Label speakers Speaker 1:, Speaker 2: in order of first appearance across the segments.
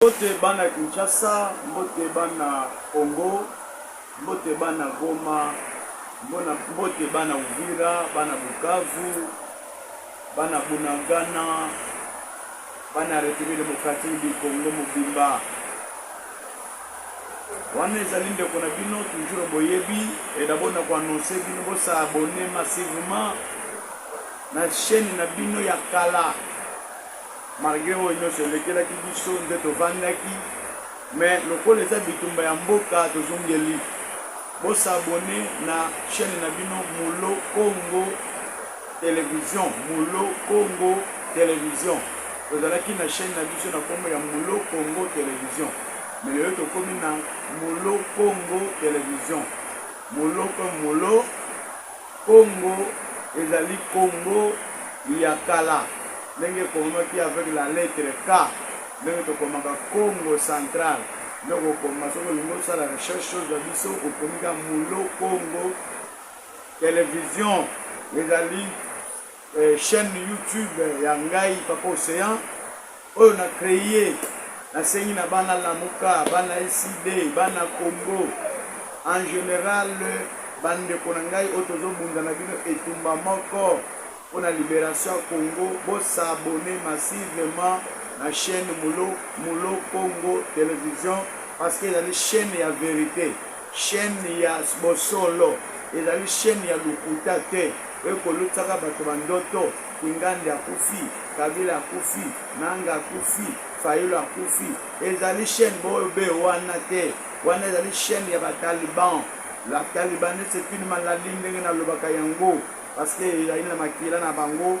Speaker 1: Mbote bana Kinshasa, mbote bana Congo, mbote bana Goma, mbote bana Uvira, bana Bukavu, bana Bunagana, bana République démocratique du Congo Mobimba. Wana ezali ndeko na bino toujours boyebi et d'abord na annoncer bino bo sa abonner massivement na chaîne na bino ya kala. Malgré oyo nyonso elekelaki biso nde tovandaki mais lokola eza bitumba ya mboka tozongeli bosabone na chaîne na bino Mulo Congo Télévision. Mulo Congo Télévision tozalaki na chaîne na biso na kombo ya Mulo Congo Télévision mais lelo tokomi na Mulo Congo Télévision. Mulo Congo ezali Congo ya kala ndenge komaki avec la lettre K ndenge tokomaka Congo central ndenge okoma soko lingo sala recherche chose ya biso okomika Mulo Congo Télévision. ezali chaîne YouTube ya ngai Papa Océan oyo na créé na sengi na bana Lamuka, bana SID, bana Congo en général bandeko na ngai oyo tozobunda na bino etumba moko pour la libération Congo. Vous s'abonnez massivement à la chaîne Mulo Congo Télévision parce qu'il y a des chaînes de vérité, chaîne de Bosolo, il y a des chaînes de Lukutate, et que l'autre Batobandoto, Kingandi a Koufi, Kabila a Koufi, Nanga a Koufi, Fayolo a Koufi, et il y a des chaînes Bobe Wanate, Wana il y a des chaînes de Taliban. La Taliban c'est une maladie de Lobakayango. Parce que il y a une makila na bango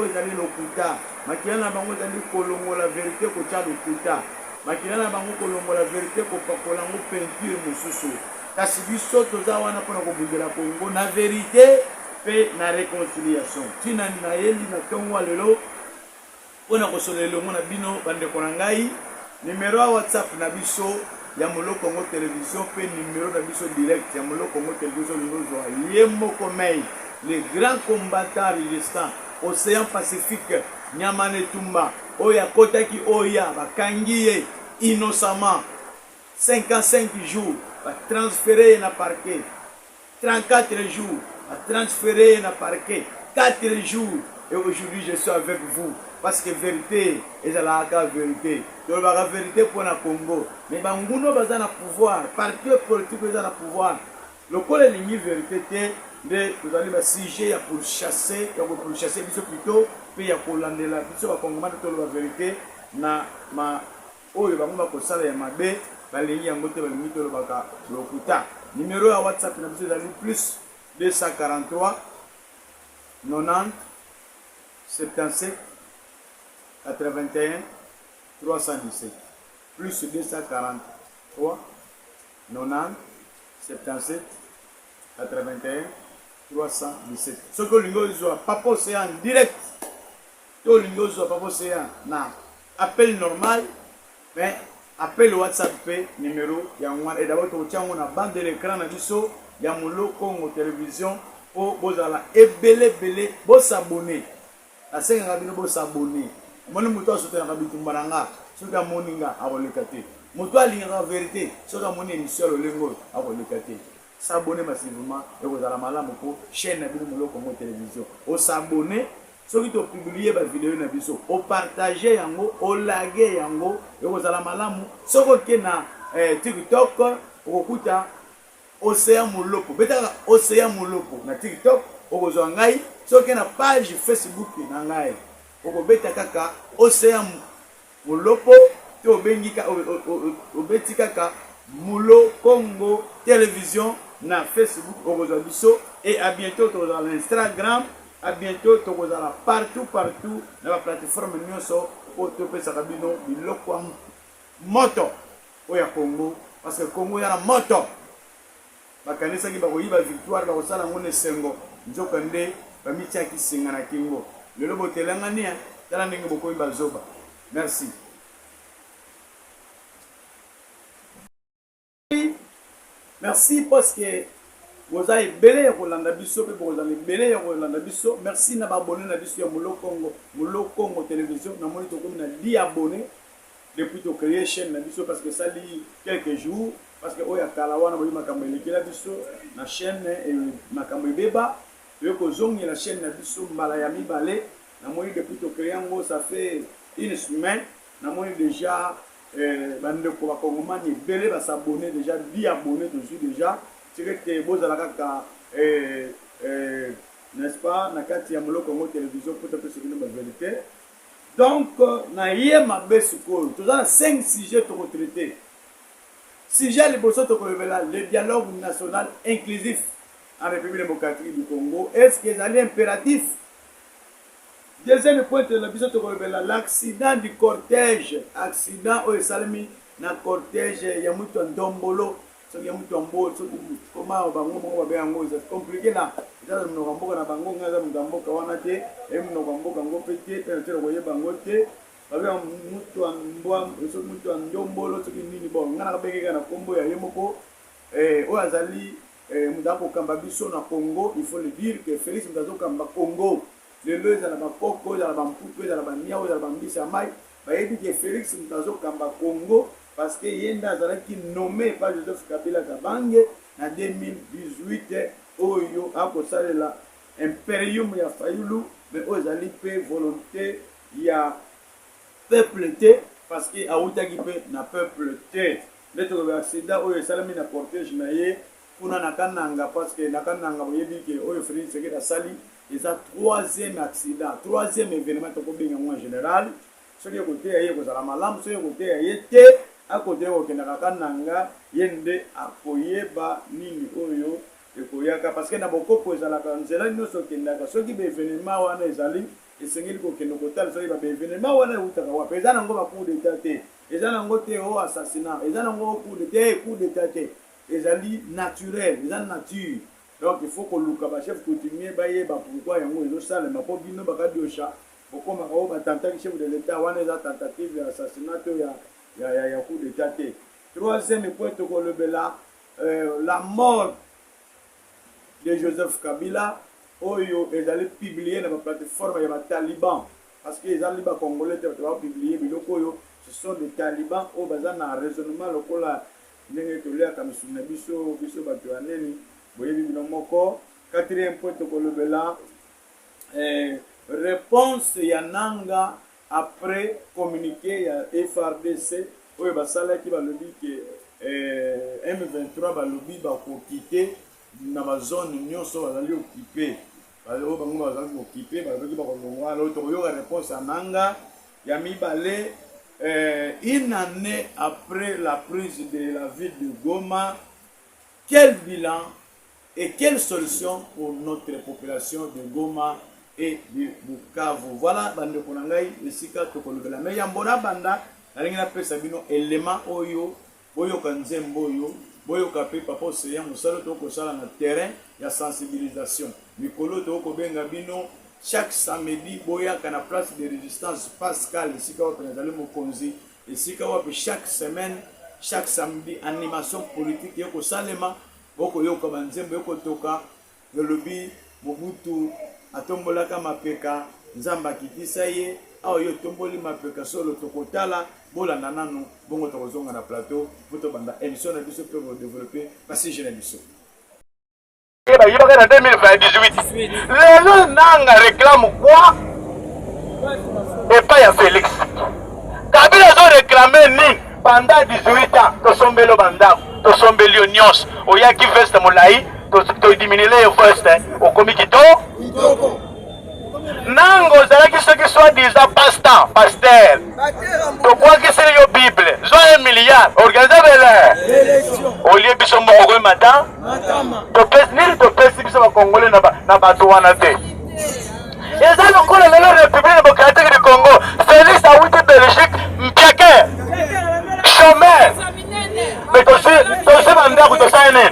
Speaker 1: ezali lokuta, makila na bango ezali kolongo la vérité ko tia lokuta, makila na bango kolongo la vérité ko pakola ngo peinture mususu. Kasi biso toza wana pona ko bundela Congo na vérité pe na réconciliation. Tina na yeli na tongo lelo pona ko solelo mona bino bande ko ngai numéro ya WhatsApp na biso ya Mulo Congo Télévision pe numéro na biso direct ya Mulo Congo Télévision numéro Yemoko Mei, les grands combattants résistants Océan Pacifique Nyamane Tumba oya kotaki oya bakangiye innocemment 55 jours ba transféré na parquet 34 jours ba transféré na parquet 4 jours et aujourd'hui je suis avec vous parce que vérité est la vérité. Donc la vérité pour le Congo. Mais banguno baza na pouvoir, parti politique baza na pouvoir. Le col est ligne vérité de vous allez sujet pour chasser, biso plutôt puis ya kolandela biso ba Congo to la vérité na ma oyo bango ba kosala ya mabe ba ligne yango te ba ligne to baka lokuta. Numéro ya WhatsApp na biso dali plus 243 90 77 81 317 plus 243 90 77 81 317. Ce que l'on a Papa Océan direct, tout l'on a Papa Océan na appel normal, mais appel WhatsApp numéro ya et d'abord tu tiens on a bande de l'écran na biso ya Mulo Congo Télévision pour bozala ebele bo s'abonner. La senga bino bo s'abonner. Moni muto asotela kabitumba nanga soka moninga akolekate muto alinga vérité soka moni émission lolengo akolekate s'abonner massivement et vous allez malamu ko chaîne na bino Mulo Congo Télévision o s'abonner soki to publier ba vidéo na biso o partager yango o laguer yango et vous allez malamu soko ke na TikTok okuta Océan Muloko betaka Océan Muloko na TikTok okozwa ngai soki na page Facebook na ngai okobeta kaka Océan Muloko to bengika obeti kaka Mulo Congo Télévision na Facebook okozwa biso et à bientôt tokozala na Instagram, à bientôt tokozala partout na la plateforme nyonso po topesaka bino biloko moto oya Congo parce que Congo ya na moto bakanisaki bakoyiba victoire bakosala ngo nesengo nzoka nde bamitiaki singa na kingo lelo botelanga nia tala ndenge bokoyimba zoba. Merci. Merci parce que vous avez belé pour l'anda biso, vous avez belé pour l'anda biso. Merci na abonné na biso ya Mulo Congo Télévision. Na moni to comme na 10 abonnés. depuis to créer chaîne na biso parce que ça li quelques jours parce que oya kala wana boyi makambo elekela biso na chaîne makambo ebeba yo ko zongi la chaîne na biso mbala ya mibale na moi depuis to créer ngo ça fait une semaine na moi déjà bande ko ba kongomani ebele ba s'abonner déjà 10 abonnés dessus déjà c'est que bozala kaka n'est-ce pas na kati ya moloko ngo télévision pour te faire une vérité. Donc na yema besiko tous na 5 sujets to traiter. Sujet les bosso to révéler le dialogue national inclusif en République démocratique du Congo. Est-ce que c'est impératif? Deuxième point de la biso to révéler l'accident du cortège, accident au salami na cortège ya mutu ndombolo. So ya mutu mbolo so comment bango mo ba yango c'est compliqué là. Ça nous ramboka na bango ngaza mudamboka wana te et nous ramboka ngo pété et te roye bango te avec mutu mbwa so mutu ndombolo so nini bon ngana beke na kombo ya yemoko o azali mudako kamba biso na Congo. Il faut le dire que Félix Mutazo kamba Congo le leux za ba koko za ba mpupe za ba miao za ba mbisa mai ba yebi que Félix Mutazo kamba Congo parce que yenda azalaki nommé par Joseph Kabila Kabange en 2018 oyo akosalela imperium ya Fayulu mais ozali pe volonté ya peuple te parce que autaki pe na peuple te leto ba accident oyo salami na cortège na ye kuna nakananga parce que nakananga boyebi ke oyo Félix Sekeda sali eza troisième accident troisième événement to ko benga en général ce qui côté ya ye ko sala malamu ce côté ya ye te à côté au Kananga yende akoyeba nini oyo ekoyaka parce que na boko poza la kanzela no so kendaka so ki be événement wana ezali esengeli ko kendo kotal so ba événement wana utaka wa peza nango ba coup d'état te ezana ngo te o assassinat ezana ngo coup d'état te ezali naturel ezana nature donc il faut que luka ba chef coutumier ba yeba pourquoi yango ezo sala ma po bino ba kadiosha boko ma ko ba tentaki chef de l'état wana eza tentative d'assassinat ya coup d'état. Troisième point la mort de Joseph Kabila oyo ezali publié dans la plateforme ya Taliban parce que les talibans congolais ont publié biloko oyo ce sont des talibans au bazar na raisonnement lokola ndenge tolia kamisuna biso bato aneni boyebi bino moko. Quatrième point réponse ya nanga après communiqué à FRDC où basala qui va le dire que M23 va le dire va quitter dans la zone nyonso va aller occuper va bango va occuper va le dire ba kongo alors to yo réponse à nanga ya mibale une année après la prise de la ville de Goma. Quel bilan et quelle solution pour notre population de Goma et de Bukavu? Voilà bande konangai esika to kolobela mais ya mbona banda alingi na pesa bino élément oyo boyo kanzembo oyo boyo kapé papa oseya musalo to ko sala na terrain ya sensibilisation mikolo to ko benga bino chaque samedi boya kana place de résistance Pascal esika wa penazali mokonzi esika wa chaque semaine chaque samedi animation politique yoko salema boko yoka banzembo yoko toka yolobi Mobutu atombolaka mapeka nzamba kitisa ye awo yo tomboli mapeka solo tokotala bolanda nanu bongo tokozonga na plateau poto banda émission na biso pe développer parce que je biso eba yibaka na 2018 lelo nanga réclame quoi et pas ya Félix Kabila zo réclamer ni pendant 18 ans to sombelo banda to sombeli nyos oyaki veste molai to diminuer les first au comité nango zalaki soki soit disant pasteur to quoi que c'est yo bible zo 1 milliard organiser belle au lieu biso moko matin to pesi biso ba congolais na bato wana te eza lokola lelo république démocratique du Congo Félix awuti Belgique mpiake chômeur mais tosi bandako tosala nini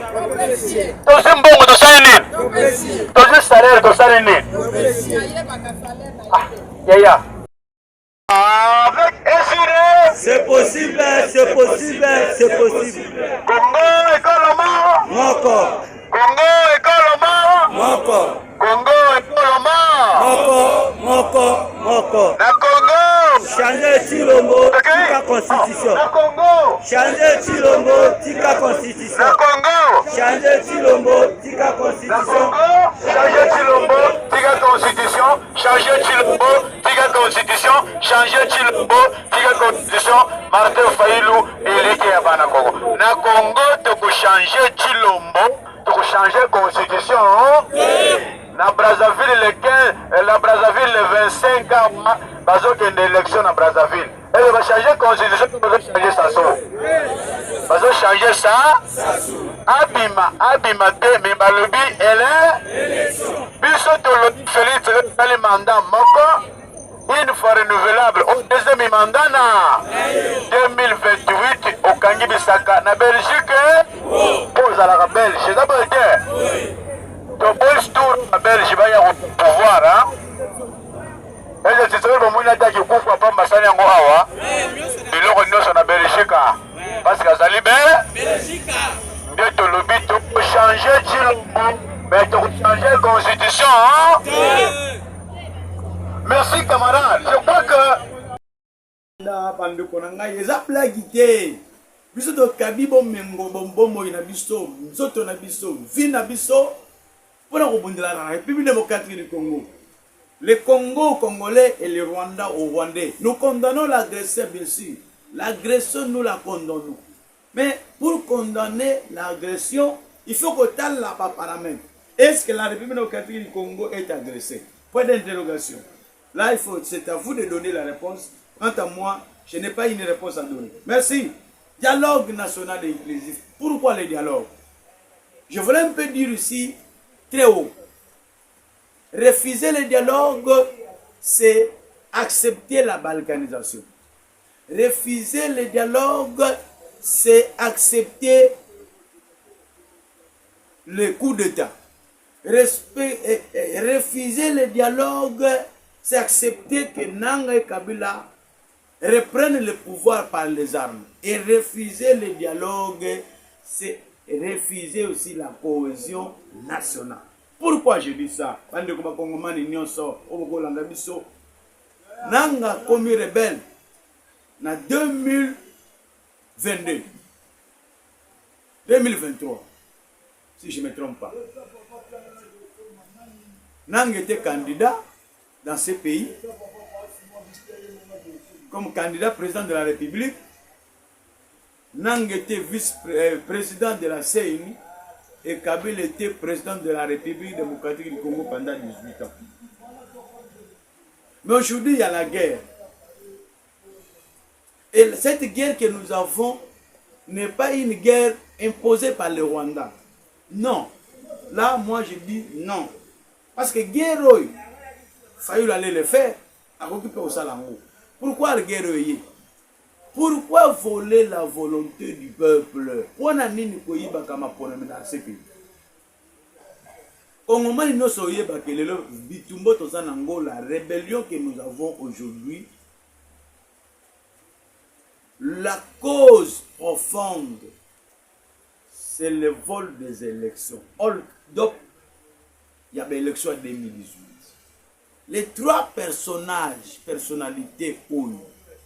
Speaker 1: tosi mbongo tosala nini tosi salaire tosala nini yaya avec Esire
Speaker 2: c'est possible
Speaker 1: Congo ekoloma
Speaker 2: moko
Speaker 1: Congo ekoloma
Speaker 2: moko
Speaker 1: Congo ekoloma
Speaker 2: moko
Speaker 1: na Congo
Speaker 2: Changer Chilombo, tika constitution.
Speaker 3: Le Congo.
Speaker 2: Changer Chilombo, tika constitution.
Speaker 3: Le Congo.
Speaker 2: Changer Chilombo, tika constitution.
Speaker 3: Changer Chilombo, tika constitution. Changer Chilombo, tika constitution. Changer Chilombo, tika constitution. Martin Fayulu, élite ya bana Congo. Na Congo, toko changer Chilombo, toko changer constitution. Na Brazzaville le 15, la Brazzaville le 25 ans, bazo que d'élection na Brazzaville. Elle va changer constitution, bazo changer ça so. Bazo changer ça. Abima te mais balobi elle biso tolo Félix le mandat moko une fois renouvelable au deuxième mandat na 2028 au Kangi Bisaka na Belgique pose à la Belgique d'abord to boys tour na Belgique va y avoir pouvoir hein et c'est ça le moment d'attaquer kufa pamba sana yango hawa biloko nyonso na Belgique parce que ça libère Belgique de tout le but pour changer Chilombo, mais pour changer la constitution. Hein? Merci camarade. Je crois que.
Speaker 1: Bandeko na ngai eza plagi te. Biso to kabibo mengo bombo na biso, nzoto na biso, vi na biso. Pona ko bundela na République démocratique du Congo. Le Congo congolais et le Rwanda au Rwandais. Nous condamnons l'agression bien sûr. L'agression nous la condamnons. Mais pour condamner l'agression, il faut que tu aies la paramètre. Est-ce que la République démocratique du Congo est agressée? Point d'interrogation. Là, c'est à vous de donner la réponse. Quant à moi, je n'ai pas une réponse à donner. Merci. Dialogue national et inclusif. Pourquoi le dialogue? Je voulais un peu dire ici, très haut. Refuser le dialogue, c'est accepter la balkanisation. Refuser le dialogue, c'est accepter le coup d'État. Refuser le dialogue, c'est accepter que Nanga et Kabila reprennent le pouvoir par les armes. Et refuser le dialogue, c'est refuser aussi la cohésion nationale. Pourquoi je dis ça? Nanga comme rebelle en 2022, 2023, si je ne me trompe pas. Nang était candidat dans ce pays comme candidat président de la République. Nang était vice-président de la CENI et Kabila était président de la République démocratique du Congo pendant 18 ans. Mais aujourd'hui, il y a la guerre. Et cette guerre que nous avons n'est pas une guerre imposée par le Rwanda. Non. Là, moi, je dis non. Parce que guerre, il fallait aller le faire. Pourquoi la guerre? Pourquoi voler la volonté du peuple? La rébellion que nous avons aujourd'hui, la cause profonde, c'est le vol des élections. Donc, il y a des élections en 2018. Les trois personnalités,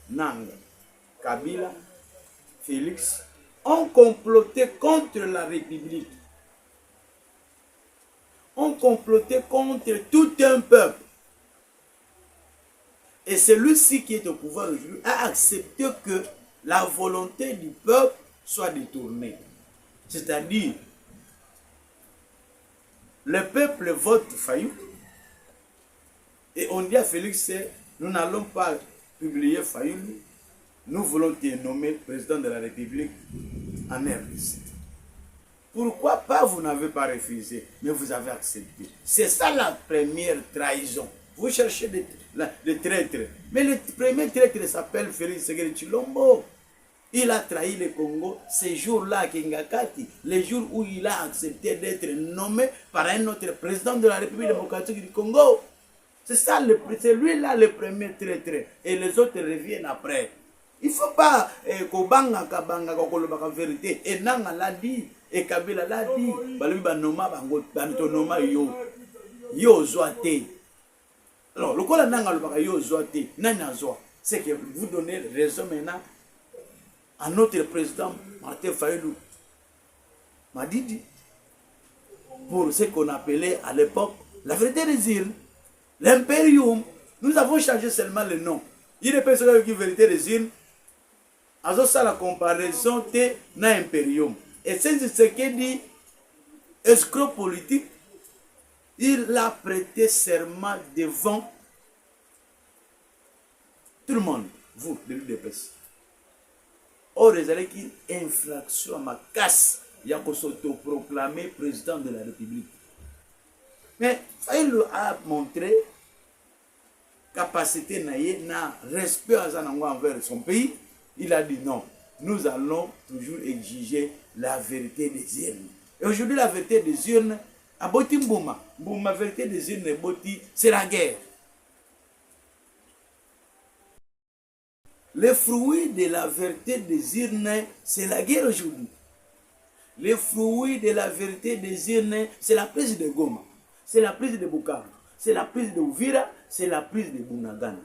Speaker 1: Nanga, Kabila, Félix, ont comploté contre la République. Ont comploté contre tout un peuple. Et celui-ci qui est au pouvoir aujourd'hui a accepté que la volonté du peuple soit détournée. C'est-à-dire, le peuple vote Fayou. Et on dit à Félix, nous n'allons pas publier Fayou. Nous voulons te nommer président de la République en RDC. Pourquoi pas vous n'avez pas refusé, mais vous avez accepté? C'est ça la première trahison. Vous cherchez des traîtres. Mais le premier traître s'appelle Félix Tshisekedi-Tshilombo. Il a trahi le Congo ces jours-là à Kingakati, les jours où il a accepté d'être nommé par un autre président de la République démocratique du Congo. C'est ça, c'est lui-là le premier traître. Et les autres reviennent après. Il ne faut pas kobanga kabanga kolobaka vérité. Et Nanga l'a dit, et Kabila l'a dit. Balobi banoma bango bantonoma yo zoate. Alors le kola Nanga lobaka yo zoate nani azwa. c'est que vous donnez raison maintenant à notre président Martin Fayulu Madidi pour ce qu'on appelait à l'époque la vérité des îles, l'impérium. Nous avons changé seulement le nom. Il est personne qui vérité des îles. Alors ça la comparaison de l'impérium. Et c'est ce qui dit escroc politique. Il a prêté serment devant tout le monde, vous, de l'UDPS. Or, il y a une infraction à ma casse. Il y a qu'on s'autoproclamer président de la République. Mais il a montré capacité na respect envers son pays. Il a dit non, nous allons toujours exiger la vérité des urnes. Et aujourd'hui, la vérité des urnes, à Boti Mbouma, la vérité des urnes, c'est la guerre. Le fruit de la vérité des urnes, c'est la guerre aujourd'hui. Le fruit de la vérité des urnes, c'est la prise de Goma, c'est la prise de Bukavu, c'est la prise de Uvira, c'est la prise de Bunagana.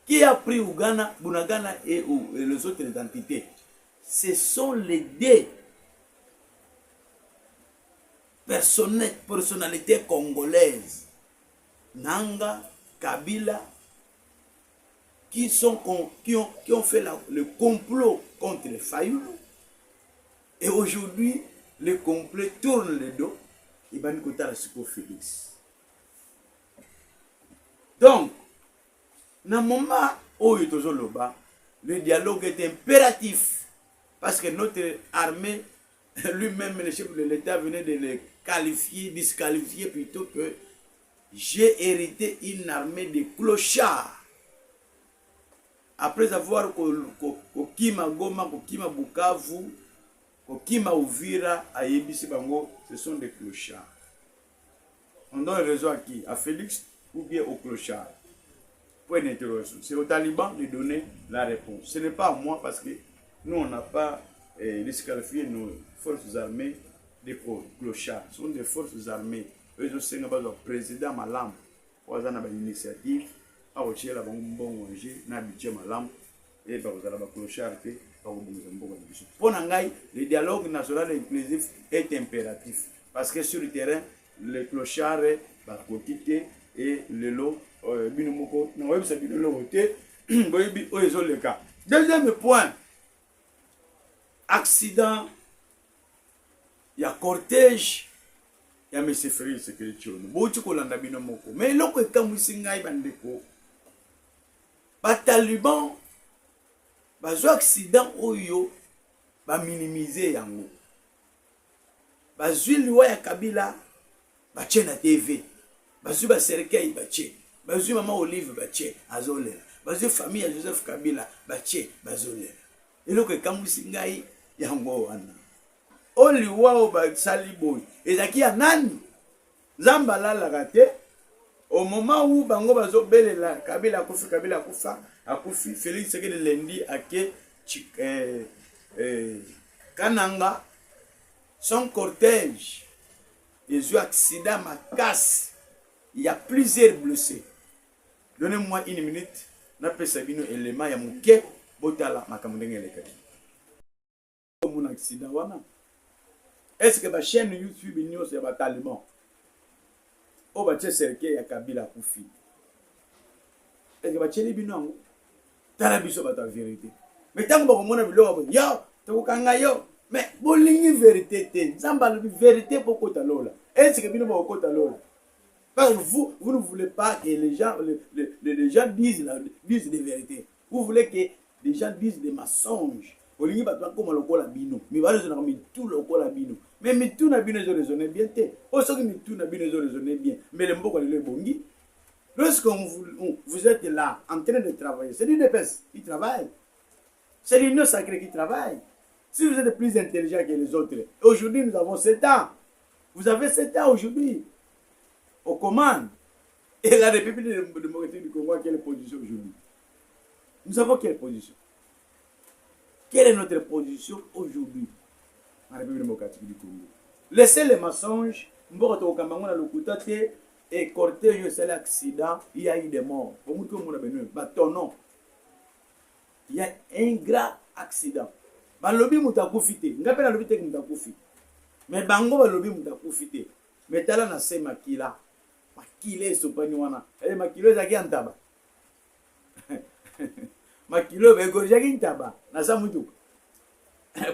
Speaker 1: Qui a pris Ougana, Bunagana et les autres entités? Ce sont les deux personnalités congolaises, Nanga, Kabila, qui ont fait le complot contre les Fayulu. Et aujourd'hui, le complot tourne le dos. Et va nous côté la Félix. Donc, dans le moment où le dialogue est impératif. Parce que notre armée, lui-même, le chef de l'État venait de le qualifier, disqualifier plutôt que j'ai hérité une armée de clochards. Après avoir Kokima Goma, Kokima Bukavu, Kokima Uvira, Ayebisi Bango, ce sont des clochards. On donne raison à qui? À Félix ou bien aux clochards? Point d'interrogation. C'est aux talibans de donner la réponse. Ce n'est pas à moi parce que nous, on n'a pas disqualifié nos forces armées des clochards. Ce sont des forces armées. Eux aussi, nous avons le président Malam. Nous avons une initiative. Pour le dialogue national inclusif est impératif. Parce que sur le terrain, les clochards vont quitter et le lot, deuxième point, accident, il y a cortège, il y a M. Félix Sekiriti. Mais l'autre est comme les talibans, les accidents oyo, ba minimiser yango. Ba loi ya Kabila, ba tche na TV. Ba ba serikali ba tche. Ba maman Olive ba tche azolera. Ba famille ya Joseph Kabila ba tche bazolera. Eloko ekamwisi ngai yango wana. Oliwa o ba saliboy. Ezaki ya nani? Zambala la raté. Au moment où Bango Bazo Belela, Kabila Akufi, Félix Sekiriti lundi à Kananga, son cortège, ils ont accident, ma casse, il y a plusieurs blessés. Donnez-moi une minute, n'a pas Sabino élément, il y a mon quai, Botala, ma camondenge les cadets. Mon accident, wana. Est-ce que ma chaîne YouTube, il y a un taliban? O bache serke ya Kabila kufi. Est-ce que bache libino tala biso bata vérité. Mais tant que mona bilo yo, to kanga yo, mais bolingi vérité te. Zamba la vérité pour kota lola. Est-ce que bino ba kota lola? Parce que vous ne voulez pas que les gens disent des vérités. Vous voulez que les gens disent des mensonges. Bolingi ba comme lokola bino. Mi ba zo na mi tout lokola bino. Mais tout n'a bien raisonné bien. Aussi que tout n'a bien raisonné bien. Mais le mot le bongi. Lorsque vous êtes là en train de travailler, c'est l'UDPS qui travaille. C'est l'Union sacrée qui travaille. Si vous êtes plus intelligent que les autres, aujourd'hui nous avons 7 ans. Vous avez 7 ans aujourd'hui. Aux commandes. Et la République démocratique du Congo, quelle position aujourd'hui? Nous avons quelle position? Quelle est notre position aujourd'hui? La République démocratique du Congo. Laissez les mensonges. Et cortège, c'est l'accident. Il y a eu des morts. Pour nous, tout le monde a venu. Bâtonnons. il y a un grave accident. Balobi mutakufi te. Ngape na lobi te mutakufi. Mais bango balobi mutakufi te. Mais tala na se makila. Makile sopani wana. Makilo zaki antaba. Makilo bego zaki antaba. Na sa mutu.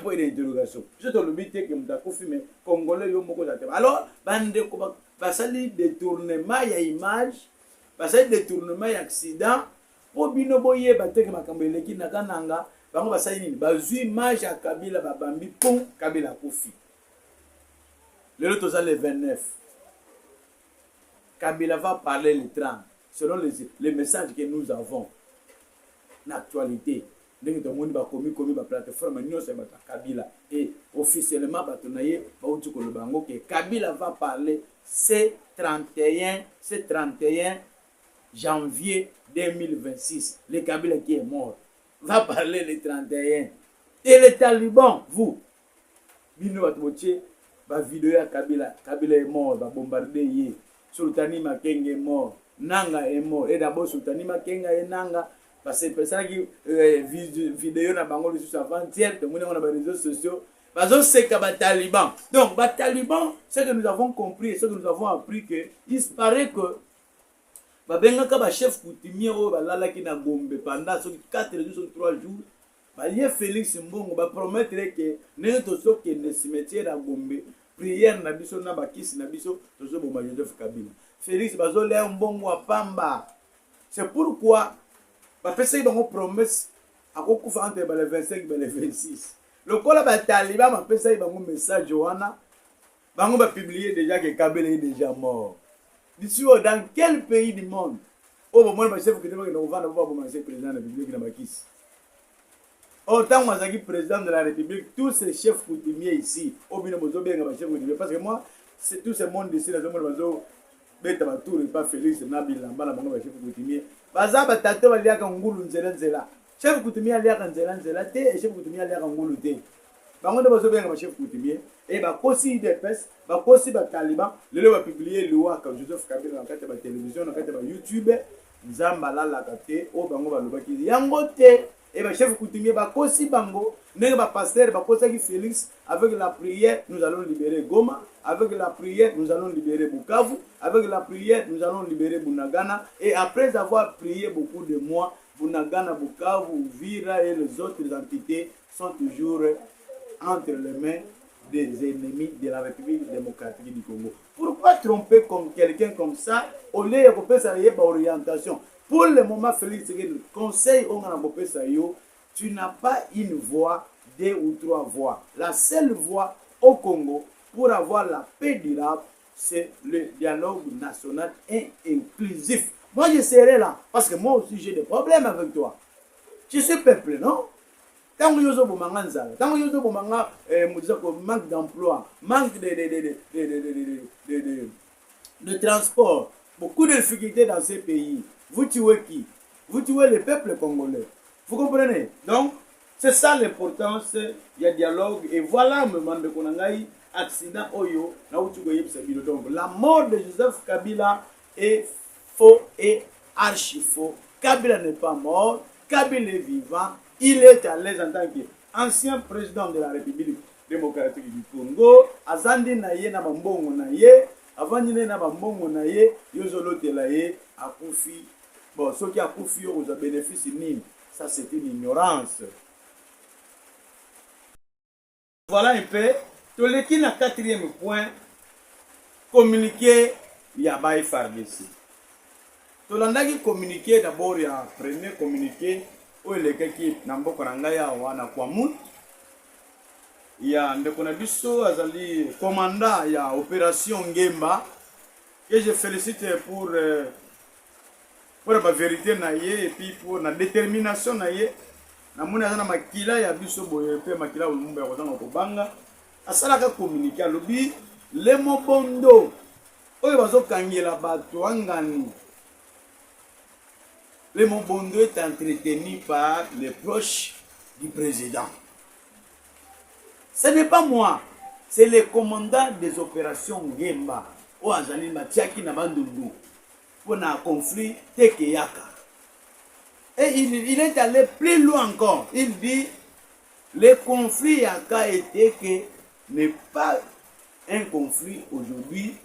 Speaker 1: Point d'interrogation. Je te lobi te que mutakufi mais congolais yo moko zateba. Alors bande ko basali détournement ya image, basali détournement ya accident. Po bino boye bateke makambo eleki na kananga. Bango basali nini bazui image ya Kabila babambi pon Kabila kufi. Le toza le 29. Kabila va parler le 30 selon les messages que nous avons l'actualité. Ndenge to moni ba komi ba plateforme nyonso ba Kabila et officiellement batonaye ba uti ko bango que Kabila va parler ce 31 janvier 2026. Le Kabila qui est mort va parler le 31. Et les talibans, vous, bino batmoche, ba vidéo ya Kabila est mort, ba bombarder Sultani Makenga est mort, Nanga est mort. Et d'abord Sultani Makenga et Nanga parce que personne qui vidéo na bango sur avant-hier, tout le monde dans les réseaux sociaux. Bazo c'est que ba talibans. Donc ba talibans, c'est que nous avons compris, c'est que nous avons appris que il paraît que babenga ba chef coutumier o balala ki na Gombe pendant 4 jours 3 jours ba lié Félix Mbongo ba promettre que ne to so que ne cimetière na Gombe prière na biso na bakisi na biso to so boma Joseph Kabila Félix bazo le Mbongo wa pamba. C'est pourquoi ba pesa bango promesse akokufa entre le 25 et le 26 le kola ba taliban ba pesa bango message wana bango ba publier déjà que Kabila est déjà mort. D'ici dans quel pays du monde au moment où chef coutumier ne va pas commencer président de la République na bakisi. Autant moi qui président de la République, tous ces chefs coutumiers ici, au bino mozo bien ba chef coutumier parce que moi c'est tout ce monde ici dans le monde bazo beta ba tour et pas Félix Nabila mbala bango ba chef coutumier. Baza ba tato ba liaka ngulu nzela. Chef coutumier liaka nzela te et chef coutumier liaka ngulu te. Bango de bazo bien ba chef coutumier et ba kosi de pes ba kosi ba taliban le va publier loi comme Joseph Kabila na kata ba télévision na kata ba YouTube nzamba la la kate o bango ba lobaki yango te et ba chef coutumier ba kosi bango ndenge ba pasteur ba kosa ki Félix avec la prière nous allons libérer Goma, avec la prière nous allons libérer Bukavu, avec la prière nous allons libérer Bunagana et après avoir prié beaucoup de mois Bunagana, Bukavu, Uvira et les autres entités sont toujours entre les mains des ennemis de la République démocratique du Congo. Pourquoi tromper comme quelqu'un comme ça au lieu de faire une orientation? Pour le moment, Félix, le conseil on a tu n'as pas une voix, 2 ou 3 voix. La seule voix au Congo pour avoir la paix durable, c'est le dialogue national et inclusif. Moi, je serai là parce que moi aussi j'ai des problèmes avec toi. Je suis peuple, non? Tant que nous avons manque d'emploi, manque de transport, beaucoup de difficultés dans ces pays. Vous tuez qui? Vous tuez le peuple congolais. Vous comprenez? Donc, c'est ça l'importance. Il y a dialogue. Et voilà, me demande qu'on a eu accident Oyo. Donc, la mort de Joseph Kabila est faux et archi faux. Kabila n'est pas mort. Kabila est vivant. Il est à l'aise en tant qu'ancien président de la République démocratique du Congo. Azandi naye na bambongo naye, avandine na bambongo naye, yozolo telaye akufi. Bon, ceux qui akufi aux bénéfices nini, ça c'est une ignorance. Voilà un peu. Tout le qui na 4e point, communiquer Yabai Fardesi. Tout le monde qui communiquer d'abord, il y a premier communiqué. Il y a un commandant il y a opération Ngemba que je félicite pour la vérité et puis pour la détermination naie na mona na makila ya biso boye pe makila lumba ya kozanga kobanga asalaka communiquer lobi le mobondo oyo bazokangela bato angani. Le Mobondo est entretenu par les proches du président. Ce n'est pas moi, c'est le commandant des opérations Ngemba. Au Azali Matiaki Nabandundu. Pour un conflit Tekeyaka. Et il est allé plus loin encore. Il dit, le conflit a été que n'est pas un conflit aujourd'hui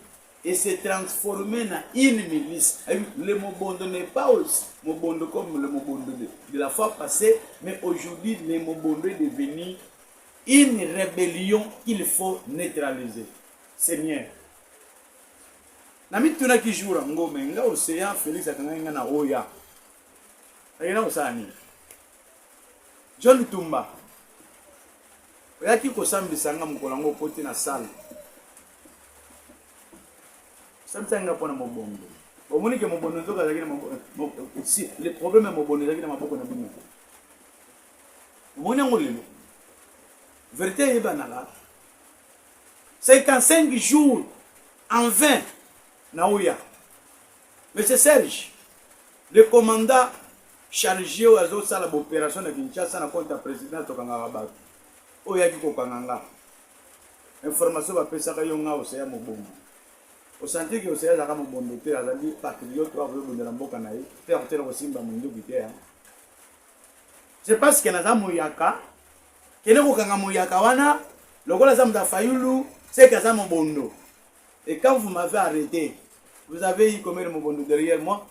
Speaker 1: et s'est transformé en une milice. Le Mobondo n'est pas aussi Mobondo comme le Mobondo de la fois passée, mais aujourd'hui le Mobondo est devenu une rébellion qu'il faut neutraliser. Seigneur. Nami tuna kijura ngome nga Océan Félix akanganga na oya. Ayina usani. John Tumba. Oyaki kosambisa nga mukolango poti na salle. Samsanga pona mobondo. Omoni ke mobondo zoka zakina mobondo. Si le problème est mobondo zakina maboko na bino. Omoni ngolelo. Vérité ebanala. 55 jours en vain Naouya. Monsieur Serge, le commandant chargé aux autres à l'opération de Kinshasa contre le président Tokangabak. Oya Kiko Kanganga. Information va passer à Yonga au Séa Mobombo. Au senti que au Séa Zaka Mobombo, tu as dit patriote, tu as vu de la Mbokanaï, tu as enterré aussi Bamundo Bité. C'est parce que Nazam Mouyaka, que nous Kanga Mouyaka wana, le Gola Zamda Fayulu, c'est Kazam Mobondo. Et quand vous m'avez arrêté, vous avez eu combien de Mobondo derrière moi?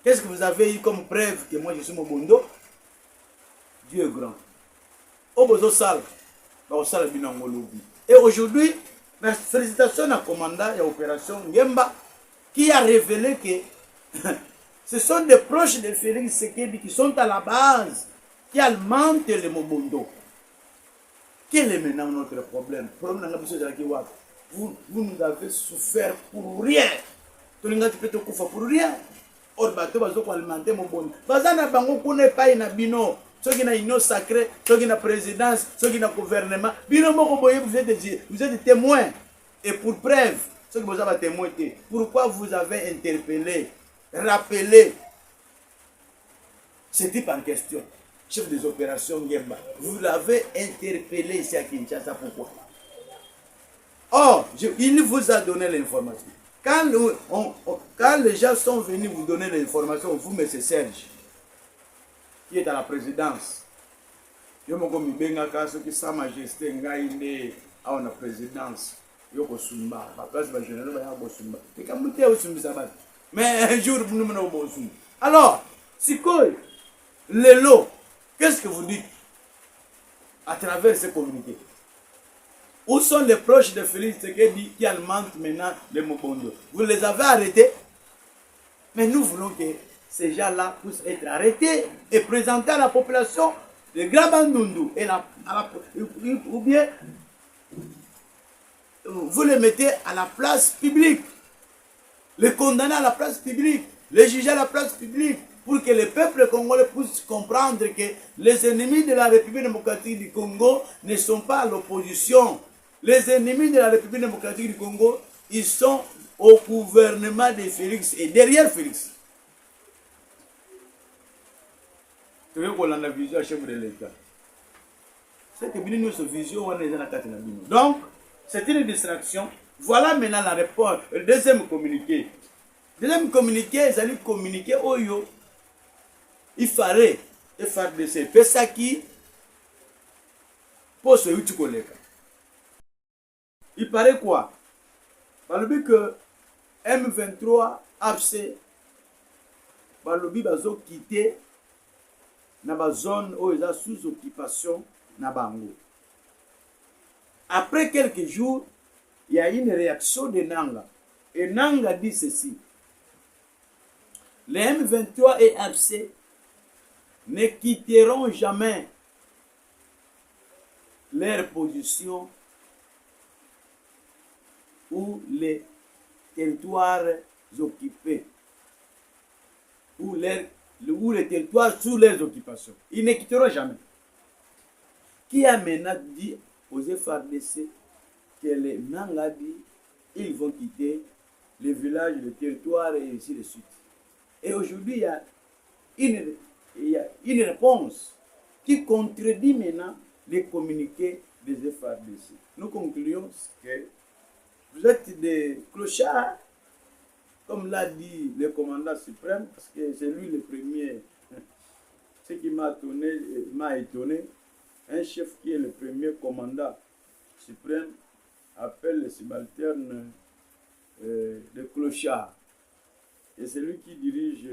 Speaker 1: Qu'est-ce que vous avez eu comme preuve que moi je suis Mobondo? Dieu est grand. Obozo Sal, Sal Binangolobi. Et aujourd'hui, félicitations à commandant et à opération Ngemba qui a révélé que ce sont des proches de Félix Sekedi qui sont à la base, qui alimentent les Mobondo. Quel est maintenant notre problème? Vous nous avez souffert pour rien. Tout le monde peut te couper pour rien. Or, bateau va se alimenter mon bon. Bazana bango connaît pas une bino. Ceux qui n'ont une sacré, ceux qui n'ont présidence, ceux qui n'ont gouvernement. Bino moko boye vous êtes des témoins. Et pour preuve, ceux qui vous avez témoigné. Pourquoi vous avez interpellé, rappelé ce type en question, chef des opérations Ngemba? Vous l'avez interpellé ici à Kinshasa. Pourquoi? Or, il vous a donné l'information. Quand les gens sont venus vous donner l'information, vous, M. Serge, qui est à la présidence, je me suis dit que Sa Majesté Ngaïne à la présidence, je me suis dit mais un jour, vous ne me dit. Alors, si le lot, qu'est-ce que vous dites à travers ces communiqués? Où sont les proches de Félix Tshisekedi qui alimentent maintenant les Mobondo? Vous les avez arrêtés, mais nous voulons que ces gens-là puissent être arrêtés et présentés à la population de Grand Bandundu. Ou bien, vous les mettez à la place publique, les condamnés à la place publique, les juger à la place publique, pour que le peuple congolais puisse comprendre que les ennemis de la République démocratique du Congo ne sont pas à l'opposition. Les ennemis de la République démocratique du Congo, ils sont au gouvernement de Félix et derrière Félix. Tu veux qu'on ait la vision à chef de l'État. C'est que nous vision, on est dans la carte. Donc, c'est une distraction. Voilà maintenant la réponse. Le deuxième communiqué. Le deuxième communiqué, ils allaient communiquer au yo. Il fallait FARDC. Pesaki, pour ce que collègue. Il paraît quoi? Par le but que M23 AFC, par le but qu'ils ont quitté dans la zone où ils sont sous occupation na Bango. Après quelques jours, il y a une réaction de Nanga. Et Nanga dit ceci. Les M23 et AFC ne quitteront jamais leur position ou les territoires occupés ou les territoires sous leurs occupations. Ils ne quitteront jamais. Qui a maintenant dit aux FARDC que les Nanga dit ils vont quitter les villages, les territoires et ainsi de suite. Et aujourd'hui, il y a une réponse qui contredit maintenant les communiqués des FARDC. Nous concluons que vous êtes des clochards comme l'a dit le commandant suprême, parce que c'est lui le premier, ce qui m'a étonné, un chef qui est le premier commandant suprême appelle les subalternes des clochards. Et c'est lui qui dirige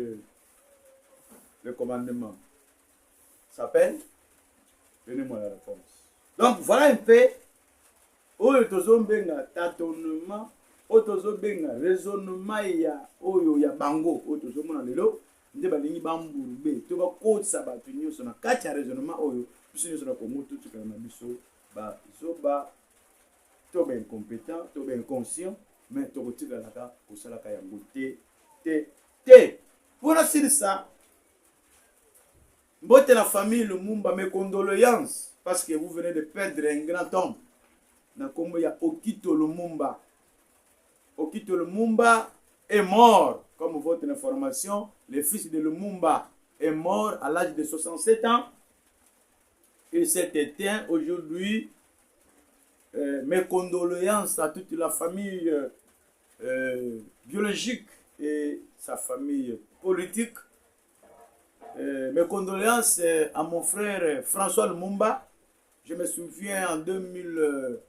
Speaker 1: le commandement. S'appelle? Donnez-moi la réponse. Donc voilà un peu oyo tozobenga tâtonnement, oyo tozobenga raisonnement ya oyo ya bango, oyo tozomona lelo nde balingi bamburube to bakotisa bato nyonso na kati ya raisonnement oyo biso nyonso na Congo totikala na biso bazoba to baincompétent to bainconscient mais tokotikalaka kosalaka yango te mpona silisa mbote la famille Lumumba, mes condoléances parce que vous venez de perdre un grand homme. Na kombo ya Okito Lumumba. Okito Lumumba est mort, comme votre information. Le fils de Lumumba est mort à l'âge de 67 ans. Il s'est éteint aujourd'hui. Mes condoléances à toute la famille biologique et sa famille politique. Mes condoléances à mon frère François Lumumba. Je me souviens en 2020,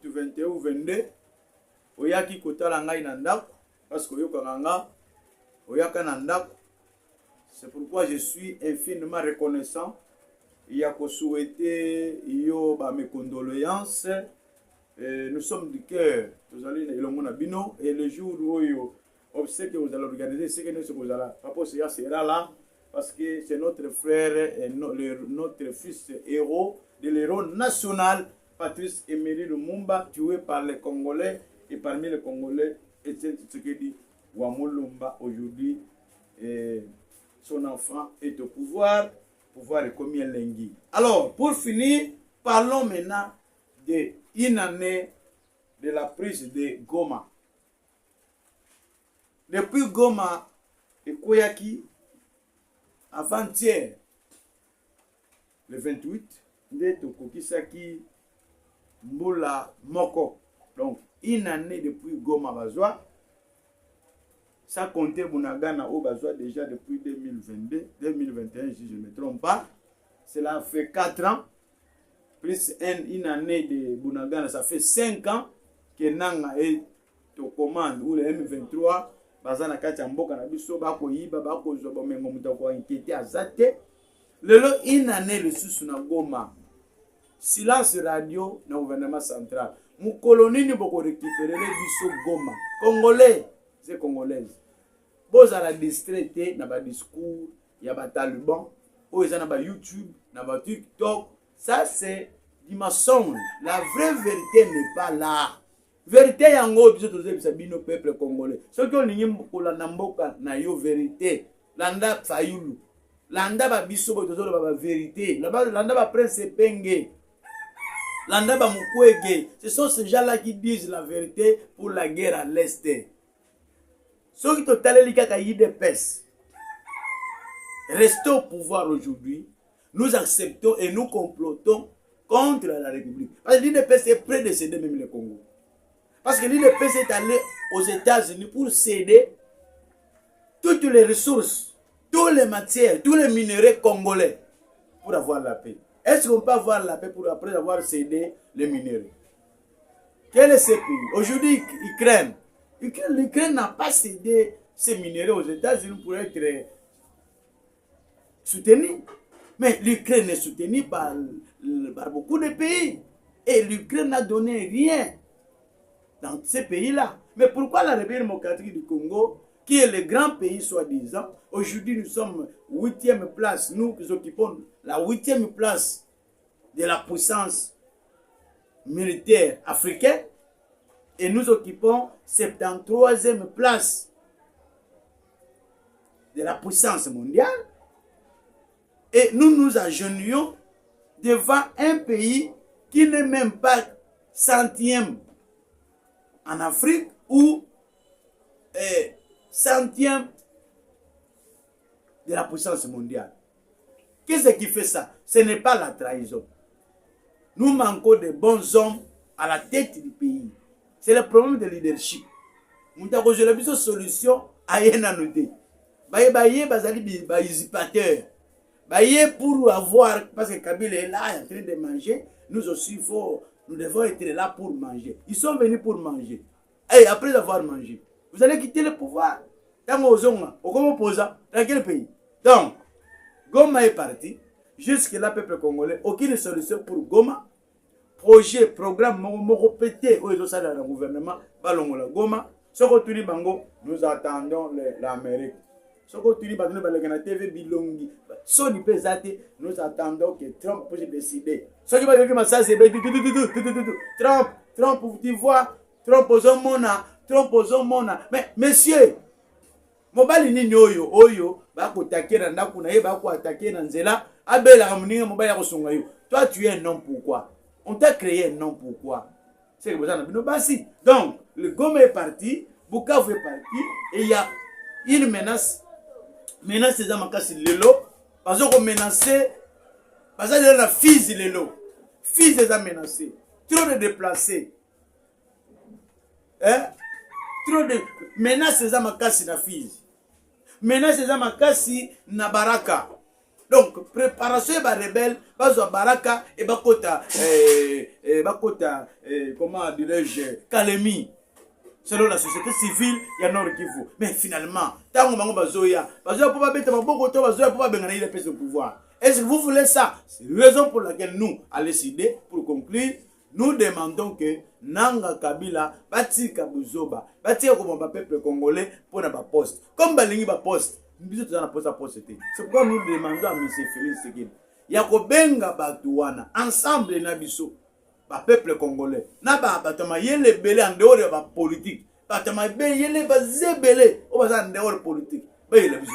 Speaker 1: 21 ou 22, oyaki kotala ngai na ndako parce que oyaka na ndako. C'est pourquoi je suis infiniment reconnaissant. Il y a qu'à souhaiter mes condoléances. Nous sommes du cœur. Vous allez bino et le jour où obsèque que vous allez organiser, c'est que nous allons. Papa sera là parce que c'est notre frère et notre fils héros de l'héros national, Patrice Emery Lumumba, tué par les Congolais. Et parmi les Congolais, Etienne Tshisekedi Wamulumba aujourd'hui. Son enfant est au pouvoir est commis un lengui. Alors, pour finir, parlons maintenant d'une année de la prise de Goma. Depuis Goma et Koyaki, avant-hier, le 28, de Tokokisaki Mboula Moko. Donc, une année depuis Goma Bazoa. Ça comptait Bunagana au Bazoa déjà depuis 2022, 2021, si je ne me trompe pas. Cela fait 4 ans. Plus une année de Bunagana, ça fait 5 ans que Nanga est aux commandes ou le M23. Bazana kati mboka na biso bako yiba bako zoba mengo mutako inquiété azate. Lelo une année le sous na Goma. Silence radio na gouvernement central. Mu colonie ni boko récupérer biso Goma. Congolais, c'est congolaise. Boza la distraité na ba discours ya ba Taliban, o ezana ba YouTube, na ba TikTok. Ça c'est du mensonge. La vraie vérité n'est pas là. Vérité yango biso tozebisa bino peuple congolais. Soki olingi kolanda mboka na yo vérité, landa Fayulu. Landa ba biso bo tozolo ba vérité. Landa ba Prince Penge. Landa ba Mukwege. Ce sont ces gens-là qui disent la vérité pour la guerre à l'Est. Soki totaleli kaka IDPS. Restez au pouvoir aujourd'hui. Nous acceptons et nous complotons contre la République. Parce que l'IDPS est prêt de céder même le Congo. Parce que l'IDPS est allé aux États-Unis pour céder toutes les ressources, toutes les matières, tous les minéraux congolais pour avoir la paix. Est-ce qu'on peut avoir la paix après avoir cédé les minéraux? Quel est ce pays? Aujourd'hui, l'Ukraine n'a pas cédé ces minéraux aux États-Unis pour être soutenue. Mais l'Ukraine est soutenue par beaucoup de pays. Et l'Ukraine n'a donné rien dans ces pays-là. Mais pourquoi la République démocratique du Congo, qui est le grand pays soi-disant, aujourd'hui nous sommes 8e place, nous qui occupons la 8e place de la puissance militaire africaine, et nous occupons 73e place de la puissance mondiale, et nous nous agenouillons devant un pays qui n'est même pas 100e en Afrique ou 100e de la puissance mondiale. Qu'est-ce qui fait ça? Ce n'est pas la trahison. Nous manquons de bons hommes à la tête du pays. C'est le problème de leadership. Nous avons une solution à noter. Baye bazali ba usurpateur. Baye pour avoir, parce que Kabila est là en train de manger, nous aussi nous devons être là pour manger. Ils sont venus pour manger. Et après avoir mangé, vous allez quitter le pouvoir. Dans vos zones, au opposant, dans quel pays? Donc, Goma est parti. Jusque-là, peuple congolais, aucune solution pour Goma. Projet, programme, répété, où ils ont ça dans le gouvernement, Balongola Goma. Ce que Bango, nous attendons l'Amérique. Ce que nous avons la TV Bilongi. Soni Pesate, nous attendons que Trump puisse décider. Ce qui va dire ça, c'est Trump, tu vois, Trump aux mona. Mais, monsieur, mobali nini oyo, bako takena ndaku na ye bako attaquer na nzela, abela muninga mobali yako songa yo. Toi tu es un homme pourquoi? On t'a créé un homme pourquoi? C'est que vous en avez basi. Donc, le Goma est parti, Bukavu est parti et il y a une menace. Menace des amakasi lelo, parce qu'on menacé, parce qu'il y a la fille lelo. Fils des a menacés. Trop de déplacés. Hein? Trop de menaces des amakasi na fille. Menace des amakasi na baraka. Donc, préparation des rebelles, bazo baraka et bakota, comment dirais-je, Kalemi. Selon la société civile, il y a Nord Kivu. Mais finalement, tant que bazoya, bazoya pour pas mettre ma beaucoup de bazoya pour pas gagner les pièces de pouvoir. Est-ce que vous voulez ça? C'est la raison pour laquelle nous, à décider, pour conclure, nous demandons que Nanga Kabila, Batika Buzoba, Batika comme un peuple congolais pour un poste. Comme Balingi ba poste, nous sommes dans la poste. C'est pourquoi nous demandons à M. Félix Tshisekedi. Yakobenga Batouana, ensemble Nabiso. Ba peuple congolais na ba batama yele belé en dehors de la politique batama yele ba zebelé o ba en dehors de politique ba yele biso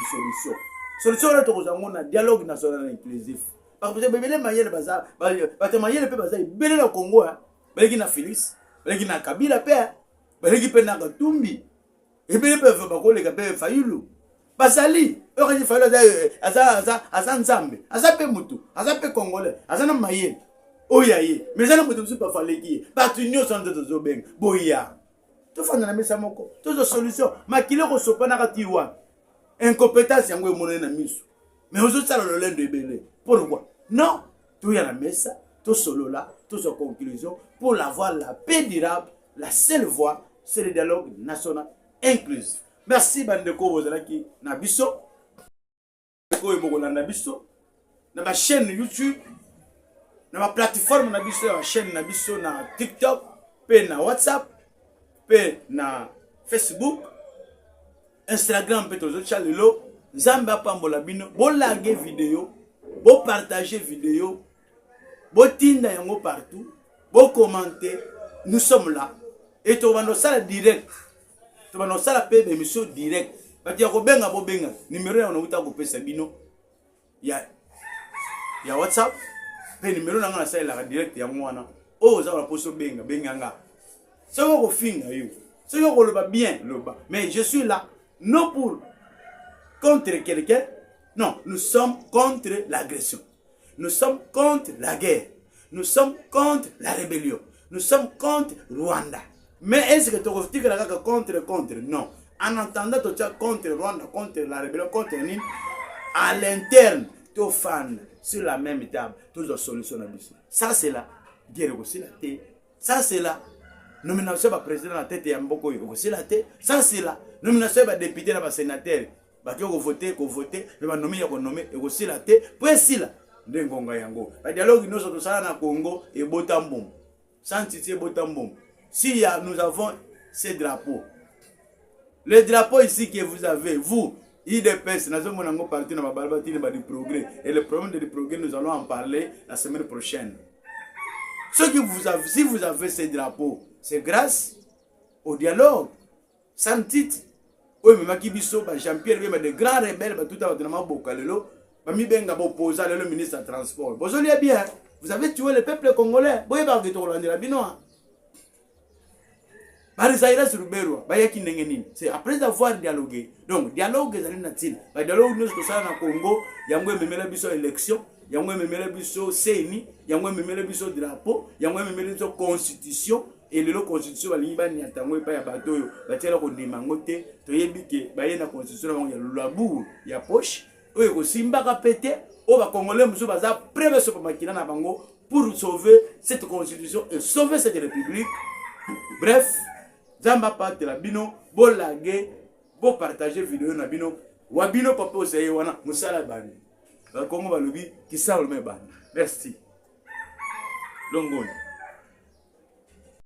Speaker 1: solution là to zango na dialogue national inclusif parce que belé ma yele baza batama yele pe baza belé na Congo hein belé na Félix belé na Kabila pe belé pe na Katumbi et belé pe ba ko le ka pe Fayulu basali o ka Fayulu aza nzambe aza pe mutu aza pe congolais aza na mayele. Oyaye, mais ça ne peut pas faire les Batunio sont de Zobeng, Boya. Tout fait dans la mesa moko. Toutes les solutions. Ma kilo ko sopa na katiwa. Incompétence yango emoné na miso. Mais aux autres ça le lend de belé. Pourquoi? Non, tout y a la mesa, tout solo là, tout en conclusion pour avoir la paix durable, la seule voie, c'est le dialogue national inclusif. Merci bandeko bozalaki na biso. Ko ebokola na biso. Na ba chaîne YouTube. Na ma plateforme na biso ya chaîne na biso na TikTok, pe na WhatsApp, pe na Facebook, Instagram pe tozo chalelo, Nzamba pambola bino, bo like vidéo, bo partager vidéo, bo tinda yango partout, bo commenter, nous sommes là. Et to bano sala direct. To bano sala pe émission direct. Ba ti ko benga bo benga, numéro ya on uta ko pesa bino. Ya WhatsApp. Le numéro na ngana sala direct ya mwana o za la poso benga nga ça va ko finga yo ça va ko le ba bien le bas mais je suis là non pour contre quelqu'un non nous sommes contre l'agression nous sommes contre la guerre nous sommes contre la rébellion nous sommes contre Rwanda mais est-ce que tu reftiques la contre non en entendant tu contre Rwanda contre la rébellion contre Nini à l'interne tous fans sur la même table, toutes les solutions à l'issue. Ça c'est la guerre aussi la tête. Ça c'est la nomination du président de la tête et Mboko aussi la tête. Ça c'est la nomination du député et du sénateur. Bah qui ont voté, mais va nommer aussi la tête. Puis si là, n'engonga yango. Le dialogue nous sommes ça na Congo et Botambom. Sans titre Botambom. Si nous avons ces drapeaux, le drapeau ici que vous avez, vous. IDPS, nous avons parti dans la balbati du progrès. Et le problème du progrès, nous allons en parler la semaine prochaine. Ce que vous avez, si vous avez ces drapeaux, c'est grâce au dialogue. Sans titre. Oui, mais Makibiso, Jean-Pierre, des grands rebelles, tout à l'heure, Bokalelo, Mami Benga Bopoza, le ministre des Transports. Vous allez bien, vous avez tué le peuple congolais. Vous avez tué le Binois. C'est après avoir dialogué. Donc, dialogue est natil. Dialogue nous sommes au Congo, yango memela biso élection, yango memela biso CENI, yango memela biso drapeau, yango memela biso constitution et le constitution balingi baniatango epai ya bato oyo batiela kondima yango te toyebi ke baye na constitution na bango ya lolabour ya poche oyo ekosimbaka pe te oyo bakongolais mosusu baza prêt besopa makila na bango pour sauver cette constitution et sauver cette république. Bref, Zamba patela bino bolage bo partager vidéo na bino wabino papa osaye wana musala bani bakongo balobi kisalo me bani. Merci Longoni.